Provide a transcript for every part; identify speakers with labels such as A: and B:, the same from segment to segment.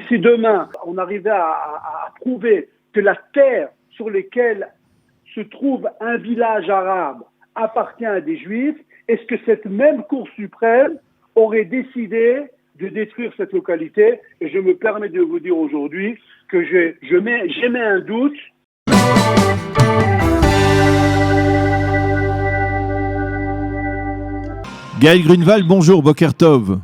A: si demain on arrivait à prouver que la terre sur laquelle se trouve un village arabe appartient à des juifs, est-ce que cette même Cour suprême aurait décidé de détruire cette localité? Et je me permets de vous dire aujourd'hui que j'émets un doute.
B: Gaël Grunewald, bonjour, Boker Tov.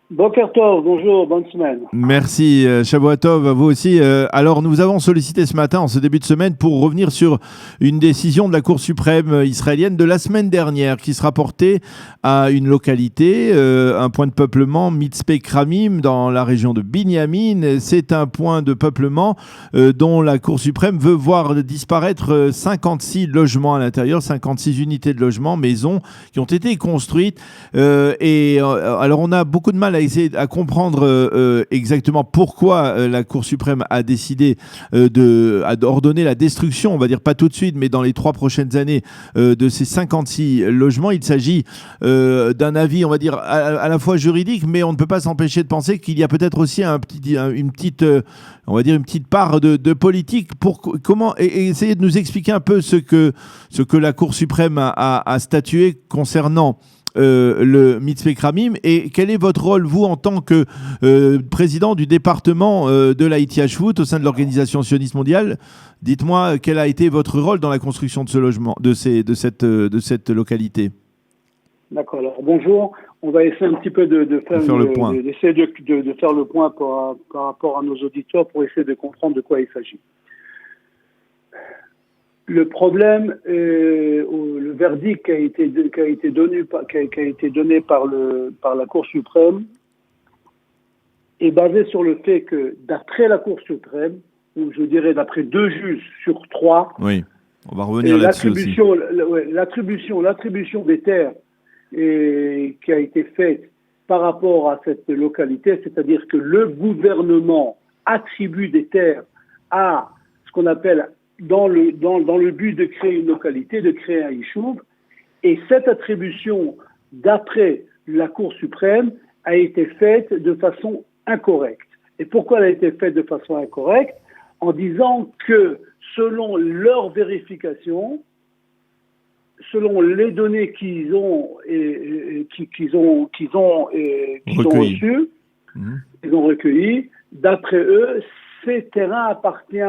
A: Boker Tov, bonjour, bonne semaine.
B: Merci, Shavua Tov, à vous aussi. Alors, nous avons sollicité ce matin, en ce début de semaine, pour revenir sur une décision de la Cour suprême israélienne de la semaine dernière qui se rapportait à une localité, un point de peuplement, Mitzpe Kramim, dans la région de Binyamin. C'est un point de peuplement dont la Cour suprême veut voir disparaître 56 logements à l'intérieur, 56 unités de logement, maisons, qui ont été construites. Alors, on a beaucoup de mal à essayer à comprendre exactement pourquoi la Cour suprême a décidé d'ordonner la destruction, on va dire pas tout de suite, mais dans les 3 prochaines années, de ces 56 logements. Il s'agit d'un avis, on va dire, à la fois juridique, mais on ne peut pas s'empêcher de penser qu'il y a peut-être aussi une petite part de politique. Comment essayer de nous expliquer un peu ce que la Cour suprême a statué concernant le Mitzpe Kramim, et quel est votre rôle, vous, en tant que président du département de la Hitiyashvut au sein de l'Organisation sioniste mondiale? Dites-moi quel a été votre rôle dans la construction de ce logement, de cette localité.
A: D'accord. Alors bonjour. On va essayer un petit peu de faire le point. D'essayer de faire le point par rapport à nos auditeurs pour essayer de comprendre de quoi il s'agit. Le problème, le verdict qui a été donné par la Cour suprême est basé sur le fait que, d'après la Cour suprême, ou je dirais d'après 2 juges sur 3,
B: oui, on va revenir là-dessus aussi.
A: L'attribution des terres qui a été faite par rapport à cette localité, c'est-à-dire que le gouvernement attribue des terres à ce qu'on appelle dans le but de créer une localité, de créer un Yishuv, et cette attribution, d'après la Cour suprême, a été faite de façon incorrecte. Et pourquoi elle a été faite de façon incorrecte? En disant que, selon leur vérification, selon les données qu'ils ont recueillies, d'après eux, ces terrains appartient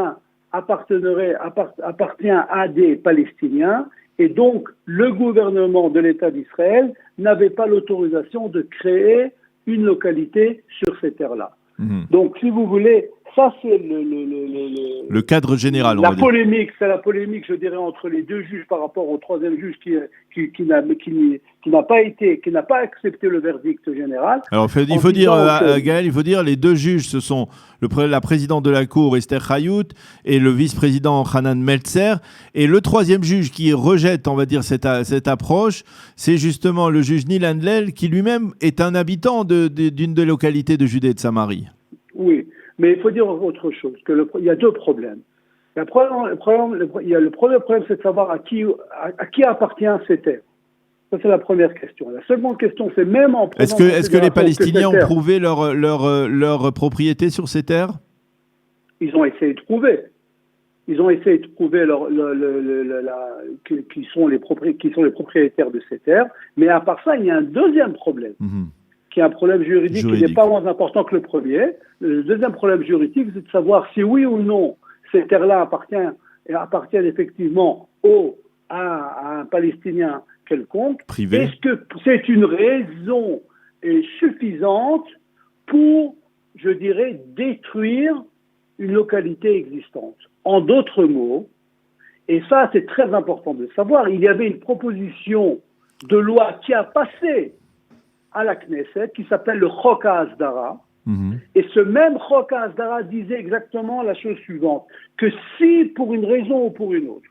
A: à des Palestiniens, et donc le gouvernement de l'État d'Israël n'avait pas l'autorisation de créer une localité sur ces terres-là. Donc, si vous voulez, ça c'est
B: le cadre général.
A: La polémique, je dirais, entre les 2 juges par rapport au 3e juge qui n'a pas accepté le verdict général.
B: Alors, il faut dire, Gaël, les 2 juges, ce sont la présidente de la Cour, Esther Hayut, et le vice-président Hanan Meltzer. Et le 3e juge qui rejette, on va dire, cette approche, c'est justement le juge Nil Handlel, qui lui-même est un habitant d'une des localités de Judée et de Samarie.
A: Oui, mais il faut dire autre chose, il y a 2 problèmes. Le premier problème, c'est de savoir à qui appartient ces terres. Ça, c'est la première question. La seconde question, c'est même en prenant...
B: Est-ce que les Palestiniens ont prouvé leur propriété sur ces terres?
A: Ils ont essayé de prouver. Ils ont essayé de prouver qui sont les propriétaires de ces terres. Mais à part ça, il y a un deuxième problème, qui est un problème juridique qui n'est pas moins important que le premier. Le deuxième problème juridique, c'est de savoir si oui ou non ces terres-là appartiennent effectivement à un Palestinien quelconque.
B: Privé.
A: Est-ce que c'est une raison suffisante pour, je dirais, détruire une localité existante? En d'autres mots, et ça c'est très important de savoir, il y avait une proposition de loi qui a passé à la Knesset, qui s'appelle le Chok HaAsdara, et ce même Chok HaAsdara disait exactement la chose suivante, que si pour une raison ou pour une autre,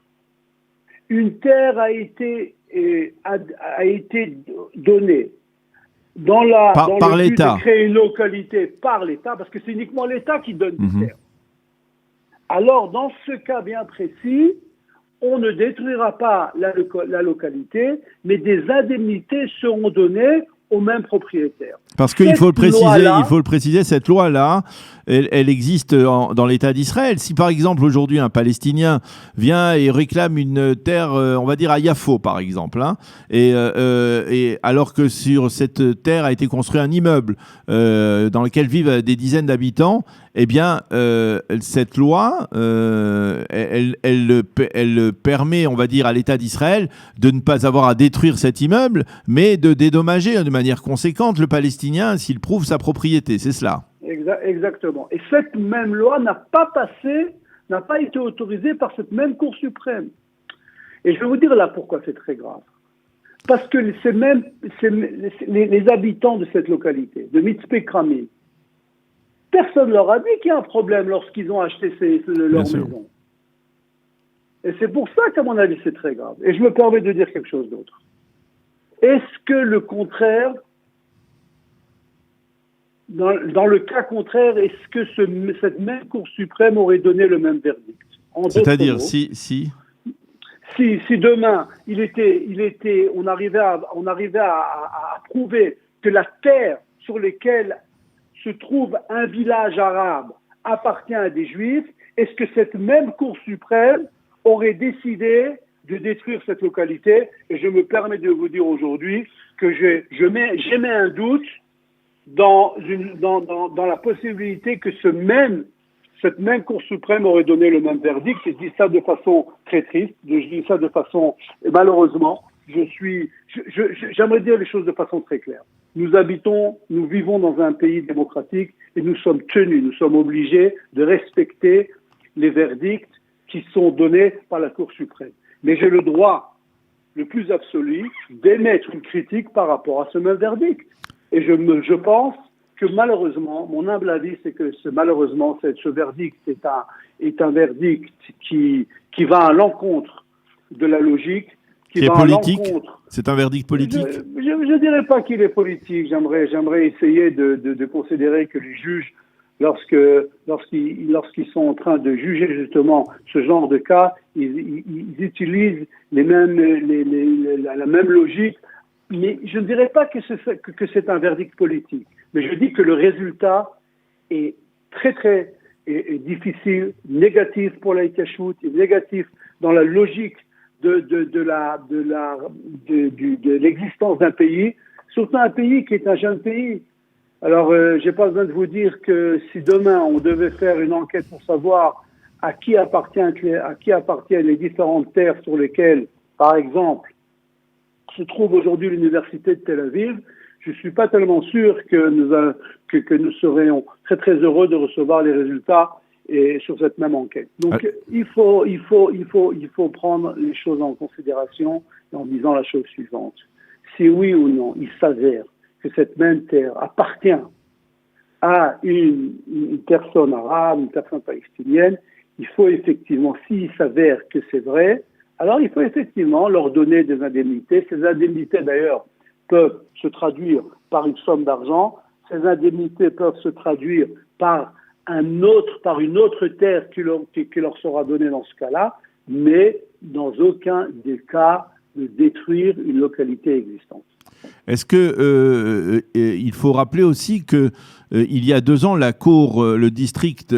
A: une terre a été donnée
B: par
A: le but
B: l'État,
A: de créer une localité par l'État, parce que c'est uniquement l'État qui donne des terres. Alors, dans ce cas bien précis, on ne détruira pas la localité, mais des indemnités seront données aux mêmes propriétaires.
B: Parce qu'il faut le préciser, cette loi-là elle existe dans l'État d'Israël. Si par exemple aujourd'hui un Palestinien vient et réclame une terre, on va dire à Yafo par exemple, hein, et alors que sur cette terre a été construit un immeuble dans lequel vivent des dizaines d'habitants, eh bien cette loi, elle permet, on va dire, à l'État d'Israël de ne pas avoir à détruire cet immeuble, mais de dédommager de manière conséquente le Palestinien s'il prouve sa propriété. C'est cela.
A: Exactement. Et cette même loi n'a pas été autorisée par cette même Cour suprême. Et je vais vous dire là pourquoi c'est très grave. Parce que les habitants de cette localité, de Mitzpe Kramim, personne ne leur a dit qu'il y a un problème lorsqu'ils ont acheté leur maison. Et c'est pour ça qu'à mon avis c'est très grave. Et je me permets de dire quelque chose d'autre. Est-ce que le contraire, dans le cas contraire, est-ce que cette même Cour suprême aurait donné le même verdict?
B: C'est-à-dire si
A: demain on arrivait à prouver que la terre sur laquelle se trouve un village arabe appartient à des juifs, est-ce que cette même Cour suprême aurait décidé de détruire cette localité? Et je me permets de vous dire aujourd'hui que j'émets un doute dans la possibilité que cette même Cour suprême aurait donné le même verdict. Et je dis ça de façon très triste, je dis ça de façon, malheureusement, j'aimerais dire les choses de façon très claire. Nous vivons dans un pays démocratique et nous sommes obligés de respecter les verdicts qui sont donnés par la Cour suprême. Mais j'ai le droit, le plus absolu, d'émettre une critique par rapport à ce même verdict. Et je pense que malheureusement, mon humble avis, c'est que malheureusement, ce verdict est un verdict qui va à l'encontre de la logique,
B: qui est politique. C'est un verdict politique.
A: Je dirais pas qu'il est politique. J'aimerais essayer de considérer que les juges, lorsqu'ils sont en train de juger justement ce genre de cas, ils utilisent la même logique. Mais je ne dirais pas que c'est un verdict politique. Mais je dis que le résultat est très très difficile, négatif pour la Hitachut, négatif dans la logique de l'existence d'un pays, surtout un pays qui est un jeune pays. Alors, j'ai pas besoin de vous dire que si demain on devait faire une enquête pour savoir à qui appartiennent les différentes terres sur lesquelles, par exemple, se trouve aujourd'hui l'université de Tel Aviv, je suis pas tellement sûr que nous serions très très heureux de recevoir les résultats sur cette même enquête. Donc il faut prendre les choses en considération en disant la chose suivante. Si oui ou non, il s'avère que cette même terre appartient à une personne arabe, une personne palestinienne, il faut effectivement, s'il s'avère que c'est vrai, alors il faut effectivement leur donner des indemnités. Ces indemnités d'ailleurs peuvent se traduire par une somme d'argent. Ces indemnités peuvent se traduire par une autre terre qui leur sera donnée dans ce cas-là, mais dans aucun des cas de détruire une localité existante.
B: Est-ce que il faut rappeler aussi que il y a 2 ans, la cour de district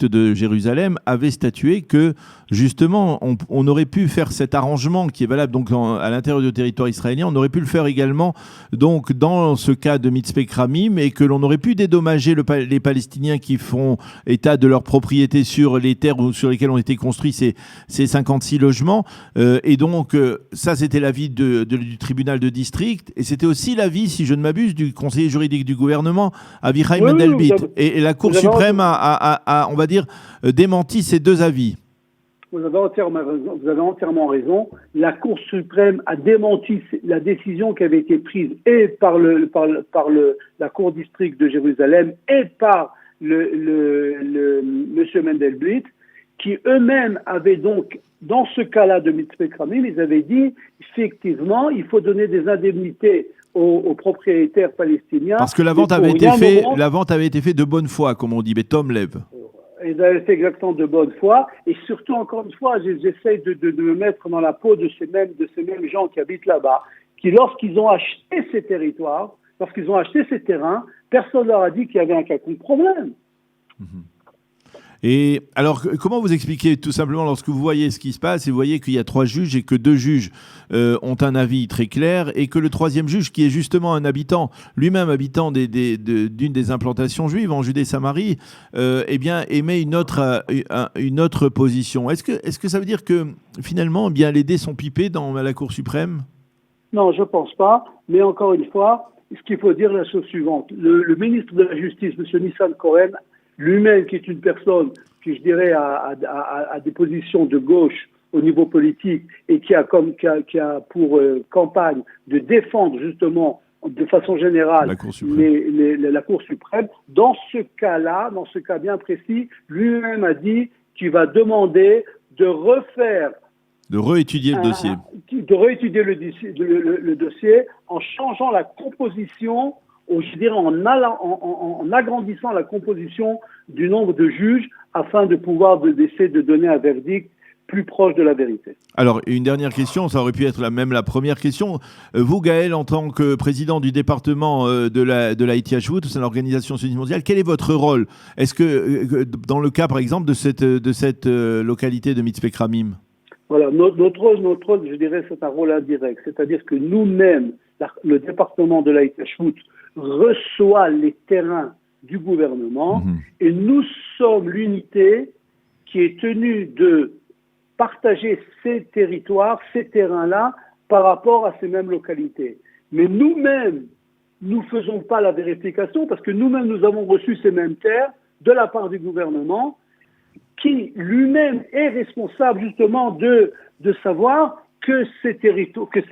B: de Jérusalem avait statué que justement on aurait pu faire cet arrangement qui est valable donc à l'intérieur du territoire israélien. On aurait pu le faire également donc dans ce cas de Mitzpe Kramim, et que l'on aurait pu dédommager les Palestiniens qui font état de leur propriété sur les terres sur lesquelles ont été construits ces 56 logements. Et donc ça, c'était l'avis du tribunal de district, et c'était aussi l'avis, si je ne m'abuse, du conseiller juridique du gouvernement, Avichai Mendelblit. Et la Cour suprême a, on va dire, démenti ces 2 avis.
A: Vous avez entièrement raison. La Cour suprême a démenti la décision qui avait été prise et par la Cour district de Jérusalem et par monsieur Mendelblit, qui eux-mêmes avaient donc, dans ce cas-là de Mitzpe Kramim, ils avaient dit, effectivement, il faut donner des indemnités aux propriétaires palestiniens.
B: Parce que la vente avait été faite de bonne foi, comme on dit, mais Tom Lev.
A: Ils avaient fait exactement de bonne foi, et surtout, encore une fois, j'essaie de me mettre dans la peau de ces mêmes gens qui habitent là-bas, qui, lorsqu'ils ont acheté ces territoires, lorsqu'ils ont acheté ces terrains, personne leur a dit qu'il y avait un quelconque problème.
B: Et alors, comment vous expliquez tout simplement lorsque vous voyez ce qui se passe et vous voyez qu'il y a 3 juges et que 2 juges ont un avis très clair et que le 3e juge, qui est justement un habitant, lui-même habitant d'une des implantations juives en Judée-Samarie, eh bien, émet une autre position. Est-ce que ça veut dire que finalement, eh bien, les dés sont pipés dans la Cour suprême ?
A: Non, je ne pense pas. Mais encore une fois, ce qu'il faut dire, la chose suivante. Le ministre de la Justice, M. Nissan Cohen, lui-même, qui est une personne qui, je dirais, a des positions de gauche au niveau politique et qui a pour campagne de défendre justement de façon générale la Cour suprême, dans ce cas bien précis, lui-même a dit qu'il va demander de réétudier le dossier en changeant la composition, ou je dirais en agrandissant la composition du nombre de juges afin de pouvoir essayer de donner un verdict plus proche de la vérité.
B: Alors, une dernière question, ça aurait pu être la première question. Vous, Gaël, en tant que président du département de la Hitiyashvut, c'est l'organisation sioniste mondiale, quel est votre rôle ? Est-ce que, dans le cas, par exemple, de cette localité de Mitzpe Kramim ?
A: Voilà, notre rôle, je dirais, c'est un rôle indirect. C'est-à-dire que nous-mêmes, le département de la Hitiyashvut reçoit les terrains du gouvernement et nous sommes l'unité qui est tenue de partager ces territoires, ces terrains-là, par rapport à ces mêmes localités. Mais nous-mêmes, nous ne faisons pas la vérification parce que nous-mêmes, nous avons reçu ces mêmes terres de la part du gouvernement qui lui-même est responsable justement de savoir que ces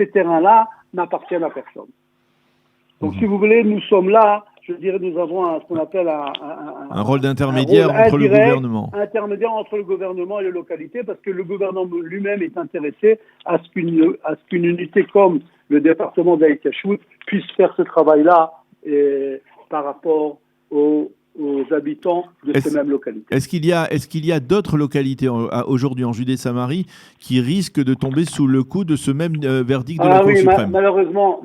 A: terrains-là n'appartiennent à personne. Donc, si vous voulez, nous sommes là, je dirais, nous avons ce qu'on appelle un
B: rôle d'intermédiaire entre le gouvernement.
A: Intermédiaire entre le gouvernement et les localités, parce que le gouvernement lui-même est intéressé à ce qu'une unité comme le département de la Hitiyashvut puisse faire ce travail-là par rapport aux habitants de ces mêmes localités.
B: Est-ce qu'il y a d'autres localités aujourd'hui en Judée-Samarie qui risquent de tomber sous le coup de ce même verdict de la Cour suprême ?
A: Malheureusement,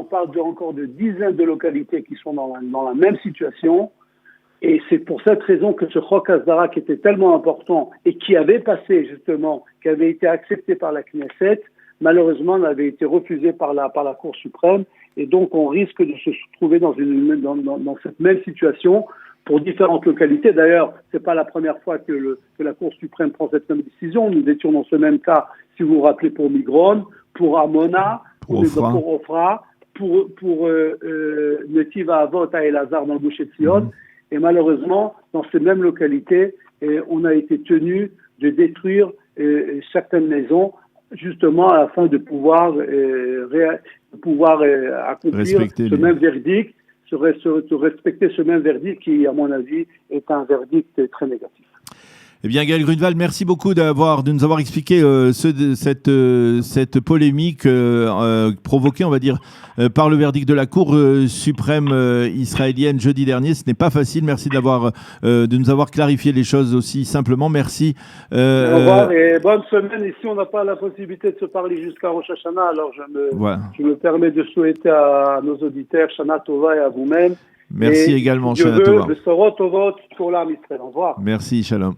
A: on parle encore de dizaines de localités qui sont dans la même situation. Et c'est pour cette raison que ce Chok Hasdara, qui était tellement important et qui avait été accepté par la Knesset, malheureusement n'avait été refusé par la Cour suprême. Et donc, on risque de se trouver dans cette même situation pour différentes localités. D'ailleurs, c'est pas la première fois que la Cour suprême prend cette même décision. Nous étions dans ce même cas, si vous vous rappelez, pour Migron, pour Amona, pour Ofra, pour Netiv Avot à Elazar dans le Gush Etzion. Et malheureusement, dans ces mêmes localités, on a été tenu de détruire certaines maisons, justement à la fin de pouvoir accomplir ce même verdict, respecter ce même verdict qui, à mon avis, est un verdict très négatif.
B: Eh bien, Gaël Grunewald, merci beaucoup de nous avoir expliqué cette polémique provoquée, on va dire, par le verdict de la Cour suprême israélienne jeudi dernier. Ce n'est pas facile. Merci de nous avoir clarifié les choses aussi simplement. Merci.
A: Au revoir et bonne semaine. Et si on n'a pas la possibilité de se parler jusqu'à Rosh Hashanah, alors je me permets de souhaiter à nos auditeurs Shana Tova et à vous-même.
B: Merci également, Shana Tova.
A: Pour l'Am Israël. Au revoir.
B: Merci, Shalom.